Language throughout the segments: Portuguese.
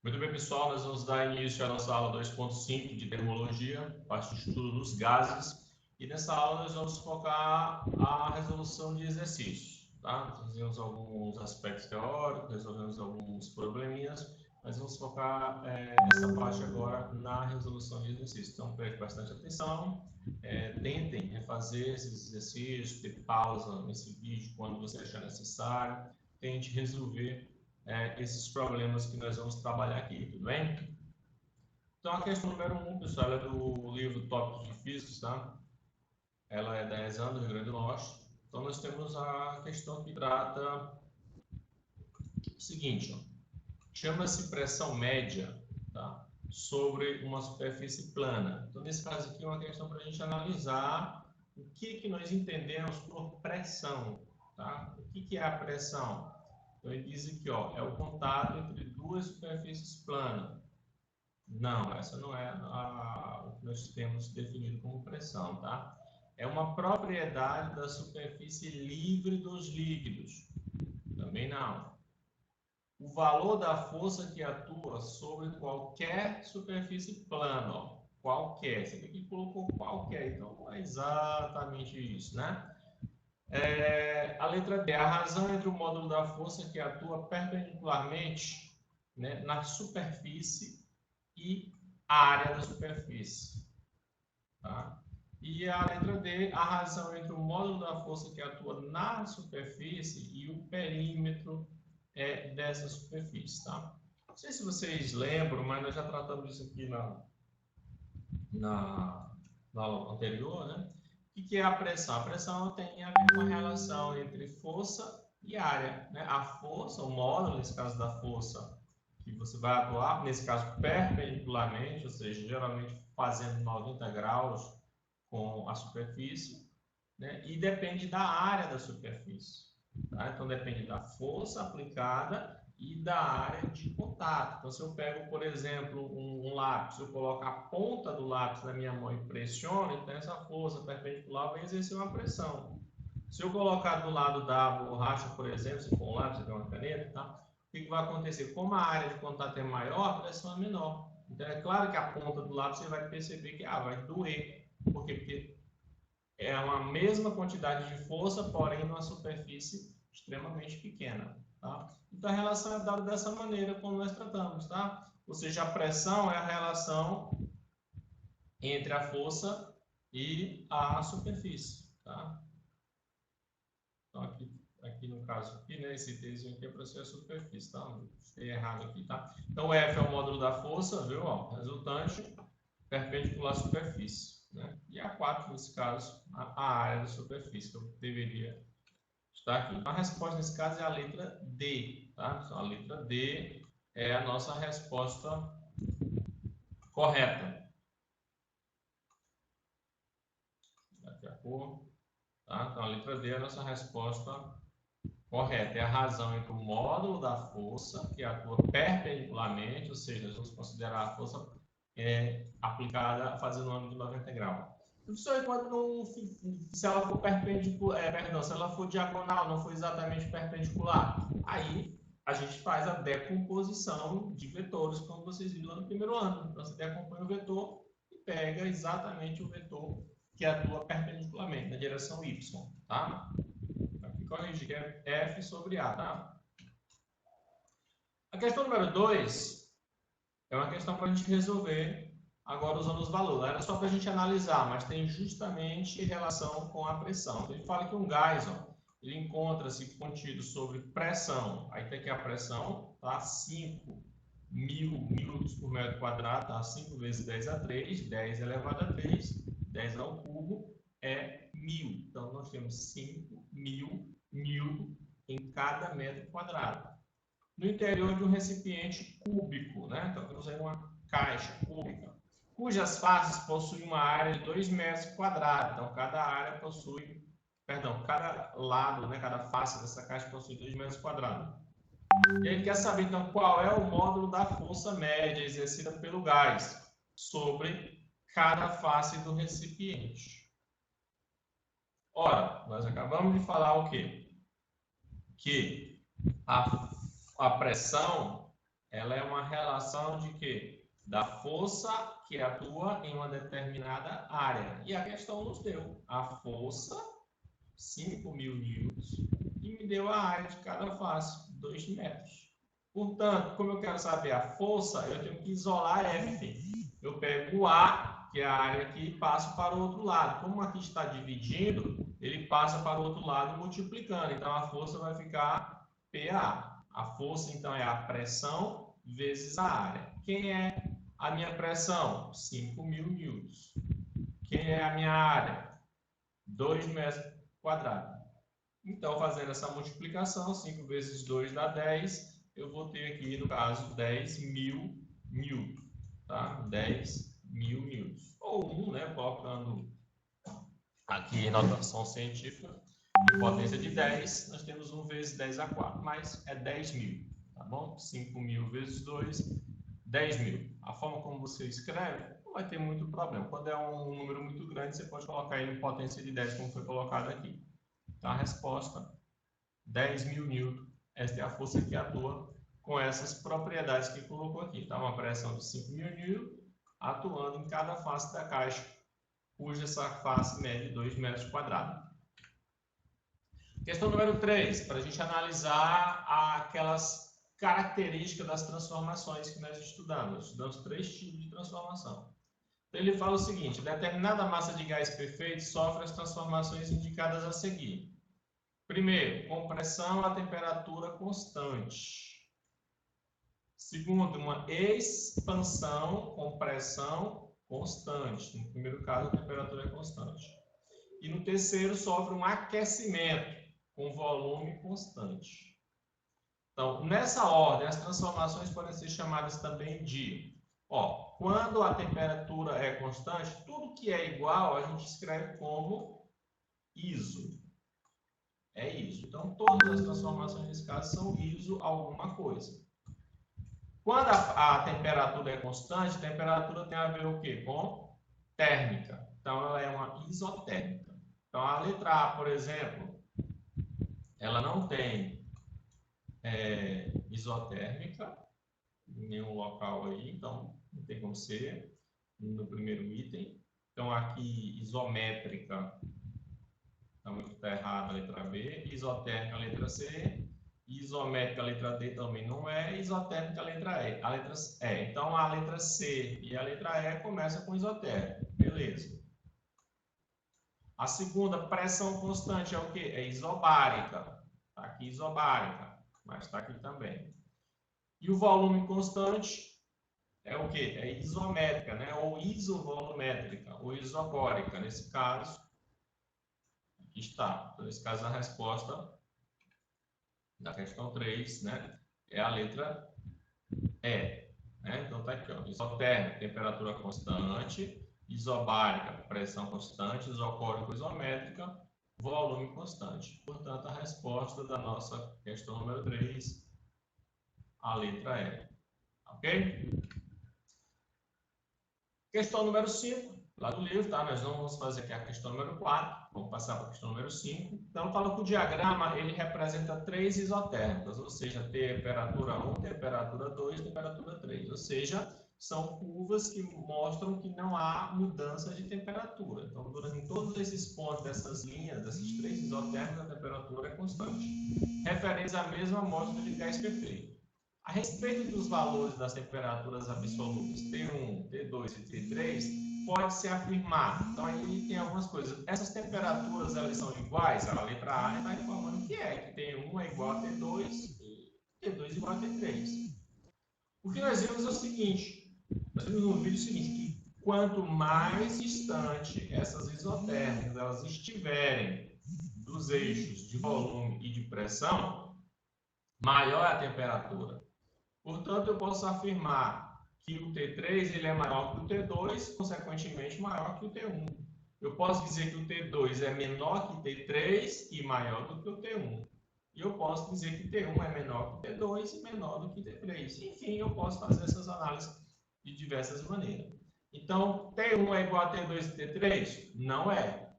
Muito bem, pessoal, nós vamos dar início à nossa aula 2.5 de termologia, parte de estudo dos gases. E nessa aula nós vamos focar a resolução de exercícios, tá? Fizemos alguns aspectos teóricos, resolvemos alguns probleminhas, mas vamos focar essa parte agora na resolução de exercícios. Então, preste bastante atenção, tentem fazer esses exercícios, ter pausa nesse vídeo quando você achar necessário, tente resolver esses problemas que nós vamos trabalhar aqui, tudo bem? Então, a questão número 1, pessoal, é do livro Tópicos de Físicos, tá? Ela é da ESAM, do Rio Grande do Norte. Então, nós temos a questão que trata o seguinte, chama-se pressão média, tá? Sobre uma superfície plana. Então, nesse caso aqui, é uma questão para a gente analisar o que nós entendemos por pressão, tá? O que é a pressão? Então, ele diz aqui, ó, é o contato entre duas superfícies planas. Não, essa não é o que nós temos definido como pressão, tá? É uma propriedade da superfície livre dos líquidos. Também não. O valor da força que atua sobre qualquer superfície plana, ó, qualquer. Você aqui colocou qualquer, então não é exatamente isso, né? A letra D, a razão entre o módulo da força que atua perpendicularmente, né, na superfície e a área da superfície. Tá? E a letra D, a razão entre o módulo da força que atua na superfície e o perímetro dessa superfície. Tá? Não sei se vocês lembram, mas nós já tratamos isso aqui na aula anterior, né? O que é a pressão? A pressão tem a ver com a relação entre força e área, né? A força, o módulo, nesse caso da força, que você vai atuar, nesse caso perpendicularmente, ou seja, geralmente fazendo 90 graus com a superfície, né? E depende da área da superfície. Tá? Então, depende da força aplicada e da área de contato. Então, se eu pego, por exemplo, um lápis, eu coloco a ponta do lápis na minha mão e pressiono, então essa força perpendicular vai exercer uma pressão. Se eu colocar do lado da borracha, por exemplo, se for um lápis, se for uma caneta, tá? O que vai acontecer? Como a área de contato é maior, a pressão é menor. Então, é claro que a ponta do lápis você vai perceber que vai doer. Por quê? Porque é uma mesma quantidade de força, porém numa superfície extremamente pequena. Tá? Então, a relação é dada dessa maneira como nós tratamos. Tá? Ou seja, a pressão é a relação entre a força e a superfície. Tá? Então, aqui no caso, aqui, né, esse Tzinho aqui é para ser a superfície. Tá? Fiquei errado aqui. Tá? Então, o F é o módulo da força, viu? Ó, resultante perpendicular à superfície. Né? E a 4, nesse caso, a área da superfície, que eu deveria estar aqui. Então, a resposta nesse caso é a letra D. Tá? Então, a letra D é a nossa resposta correta. Aqui a cor. Tá? Então, a letra D é a nossa resposta correta. É a razão entre o módulo da força, que atua perpendicularmente, ou seja, nós vamos considerar a força aplicada fazendo um ângulo de 90 graus. Professor, se ela for perpendicular, se ela for diagonal, não for exatamente perpendicular, aí a gente faz a decomposição de vetores, como vocês viram lá no primeiro ano. Então, você decompõe o vetor e pega exatamente o vetor que atua perpendicularmente, na direção y, tá? Aqui corrigir, que é F sobre A, tá? A questão número 2 é uma questão para a gente resolver agora usando os valores. Era só para a gente analisar, mas tem justamente relação com a pressão. Ele fala que um gás, ó, ele encontra-se contido sobre pressão. Aí tem aqui a pressão, tá? 5.000 minutos por metro quadrado, tá? 5 vezes 10 a 3, 10 elevado a 3, 10 ao cubo é 1.000. Então, nós temos 5.000 mil em cada metro quadrado. No interior de um recipiente cúbico, né? Então, temos aí uma caixa cúbica, cujas faces possuem uma área de 2 metros quadrados. Então, cada lado, né? Cada face dessa caixa possui 2 metros quadrados. E ele quer saber, então, qual é o módulo da força média exercida pelo gás sobre cada face do recipiente. Ora, nós acabamos de falar o quê? Que a pressão ela é uma relação de quê? Da força que atua em uma determinada área. E a questão nos deu a força, 5.000 newtons, e me deu a área de cada face, 2 metros. Portanto, como eu quero saber a força, eu tenho que isolar F. Eu pego o A, que é a área que passa para o outro lado. Como aqui está dividindo, ele passa para o outro lado multiplicando. Então, a força vai ficar PA. A força, então, é a pressão vezes a área. Quem é a minha pressão? 5.000 newtons. Quem é a minha área? 2 metros quadrados. Então, fazendo essa multiplicação, 5 vezes 2 dá 10. Eu vou ter aqui, no caso, 10.000 newtons. Tá? 10.000 newtons. Ou 1, né? Colocando aqui em notação científica, em potência de 10, nós temos 1 vezes 10 a 4, mas é 10.000, tá bom? 5.000 vezes 2, 10.000. A forma como você escreve não vai ter muito problema. Quando é um número muito grande, você pode colocar ele em potência de 10, como foi colocado aqui. Então, a resposta, 10.000 newton. Esta é a força que atua com essas propriedades que colocou aqui. Então, uma pressão de 5.000 newton atuando em cada face da caixa, cuja essa face mede 2 metros quadrados. Questão número 3, para a gente analisar aquelas características das transformações que nós estudamos. Estudamos 3 tipos de transformação. Então, ele fala o seguinte: determinada massa de gás perfeito sofre as transformações indicadas a seguir. Primeiro, compressão a temperatura constante. Segundo, uma expansão com pressão constante. No primeiro caso, a temperatura é constante. E no terceiro, sofre um aquecimento com volume constante. Então, nessa ordem, as transformações podem ser chamadas também de... quando a temperatura é constante, tudo que é igual a gente escreve como ISO. É ISO. Então, todas as transformações nesse caso são ISO alguma coisa. Quando a temperatura é constante, a temperatura tem a ver o quê? Com térmica. Então, ela é uma isotérmica. Então, a letra A, por exemplo, ela não tem isotérmica em nenhum local aí, então não tem como ser no primeiro item. Então, aqui, isométrica, está errado a letra B, isotérmica a letra C, isométrica a letra D também não é, isotérmica a letra E. Então, a letra C e a letra E começam com isotérmica, beleza. A segunda, pressão constante, é o quê? É isobárica. Está aqui isobárica, mas está aqui também. E o volume constante é o quê? É isométrica, né? Ou isovolumétrica, ou isobórica. Nesse caso, aqui está. Então, nesse caso, a resposta da questão 3, né, é a letra E. Né? Então, está aqui, ó, isotérmica, temperatura constante, isobárica, pressão constante, isocórica, isométrica, volume constante. Portanto, a resposta da nossa questão número 3, a letra E. Ok? Questão número 5, lá do livro, tá? Nós não vamos fazer aqui a questão número 4, vamos passar para a questão número 5. Então, fala que o diagrama ele representa 3 isotérmicas, ou seja, temperatura 1, temperatura 2, temperatura 3. Ou seja, são curvas que mostram que não há mudança de temperatura. Então, durante todos esses pontos dessas linhas, dessas 3 isotérmicas, a temperatura é constante. Referência à mesma amostra de gás perfeito. A respeito dos valores das temperaturas absolutas T1, T2 e T3, pode-se afirmar. Então, aí tem algumas coisas. Essas temperaturas, elas são iguais? A letra A está informando que T1 é igual a T2 e T2 igual a T3. O que nós vimos é o seguinte, nós vimos no vídeo o seguinte, que quanto mais distante essas isotérmicas elas estiverem dos eixos de volume e de pressão, maior é a temperatura. Portanto, eu posso afirmar que o T3 ele é maior que o T2, consequentemente maior que o T1. Eu posso dizer que o T2 é menor que o T3 e maior do que o T1. E eu posso dizer que T1 é menor que o T2 e menor do que o T3. Enfim, eu posso fazer essas análises de diversas maneiras. Então, T1 é igual a T2 e T3? Não é.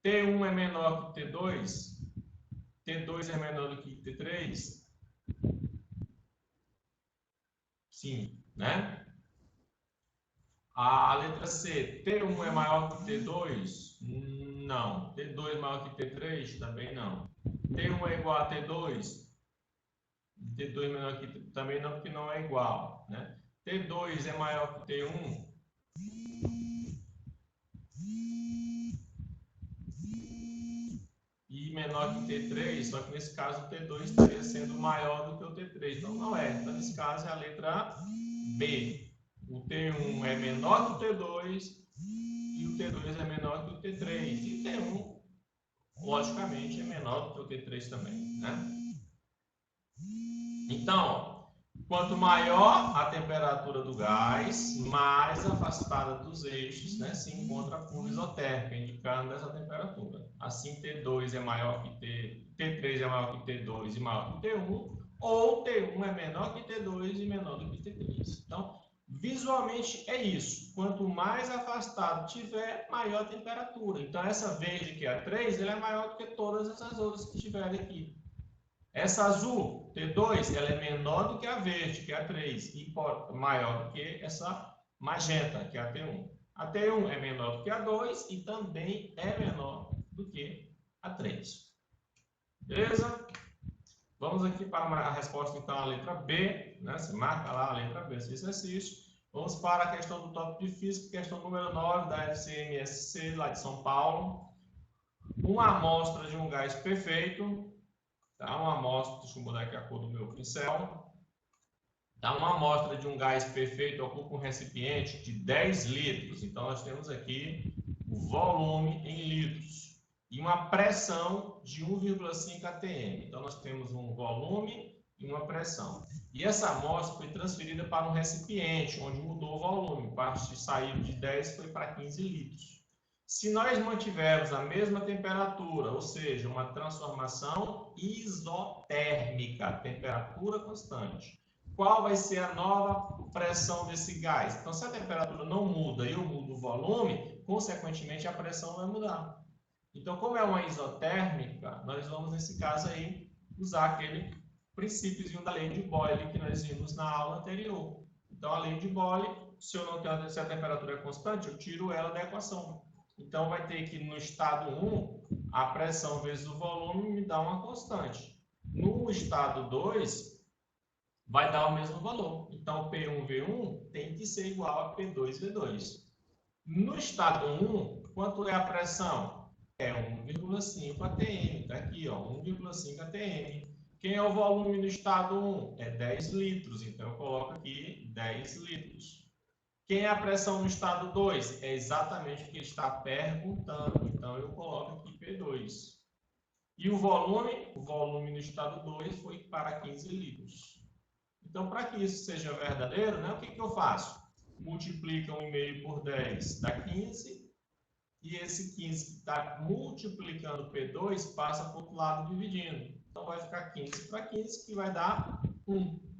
T1 é menor que T2? T2 é menor do que T3? Sim, né? A letra C, T1 é maior que T2? Não. T2 é maior que T3? Também não. T1 é igual a T2? T2 é menor que T3? Também não, porque não é igual, né? T2 é maior que T1? E menor que T3, só que nesse caso o T2 estaria sendo maior do que o T3. Então não é. Então nesse caso é a letra B. O T1 é menor que o T2 e o T2 é menor que o T3. E o T1, logicamente, é menor do que o T3 também, né? Então, quanto maior a temperatura do gás, mais afastada dos eixos, né, se encontra a curva isotérmica, indicando essa temperatura. Assim, T2 é maior que T3 é maior que T2 e maior que T1, ou T1 é menor que T2 e menor do que T3. Então, visualmente é isso. Quanto mais afastado tiver, maior a temperatura. Então, essa verde que é a 3, ela é maior do que todas essas outras que tiverem aqui. Essa azul, T2, ela é menor do que a verde, que é a 3, e maior do que essa magenta, que é a T1. A T1 é menor do que a 2 e também é menor do que a 3. Beleza? Vamos aqui para a resposta, então, a letra B, né? Você marca lá a letra B, esse exercício. Vamos para a questão do tópico de física, questão número 9 da FCMSC, lá de São Paulo. Uma amostra de um gás perfeito. Tá? Uma amostra, deixa eu mudar aqui a cor do meu pincel. Tá? Uma amostra de um gás perfeito ocupa um recipiente de 10 litros. Então, nós temos aqui o volume em litros e uma pressão de 1,5 atm. Então, nós temos um volume e uma pressão. E essa amostra foi transferida para um recipiente, onde mudou o volume. Saiu de 10 foi para 15 litros. Se nós mantivermos a mesma temperatura, ou seja, uma transformação isotérmica, temperatura constante, qual vai ser a nova pressão desse gás? Então, se a temperatura não muda e eu mudo o volume, consequentemente a pressão vai mudar. Então, como é uma isotérmica, nós vamos, nesse caso aí, usar aquele princípiozinho da lei de Boyle que nós vimos na aula anterior. Então, a lei de Boyle, se a temperatura é constante, eu tiro ela da equação. Então, vai ter que, no estado 1, a pressão vezes o volume me dá uma constante. No estado 2, vai dar o mesmo valor. Então, P1V1 tem que ser igual a P2V2. No estado 1, quanto é a pressão? É 1,5 atm. Está aqui, 1,5 atm. Quem é o volume no estado 1? É 10 litros. Então, eu coloco aqui 10 litros. Quem é a pressão no estado 2? É exatamente o que ele está perguntando. Então, eu coloco aqui P2. E o volume no estado 2 foi para 15 litros. Então, para que isso seja verdadeiro, né, o que eu faço? Multiplica 1,5 por 10, dá 15. E esse 15 que está multiplicando P2 passa para o outro lado dividindo. Então, vai ficar 15 para 15, que vai dar 1.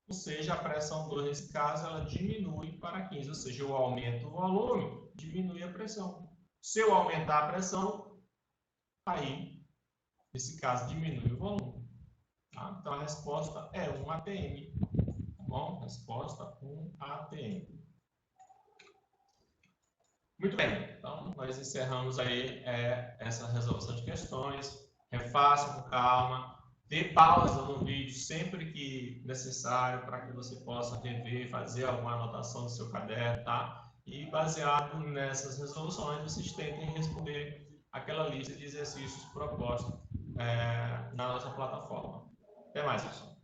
Ou seja, a pressão 2, nesse caso, ela diminui para 15. Ou seja, eu aumento o volume, diminui a pressão. Se eu aumentar a pressão, aí, nesse caso, diminui o volume. Tá? Então, a resposta é 1 atm. Tá bom? Resposta 1 atm. Muito bem. Então, nós encerramos aí essa resolução de questões. Refaça com calma. Dê pausa no vídeo sempre que necessário para que você possa rever, fazer alguma anotação no seu caderno, tá? E baseado nessas resoluções, vocês tentem responder aquela lista de exercícios propostos na nossa plataforma. Até mais, pessoal.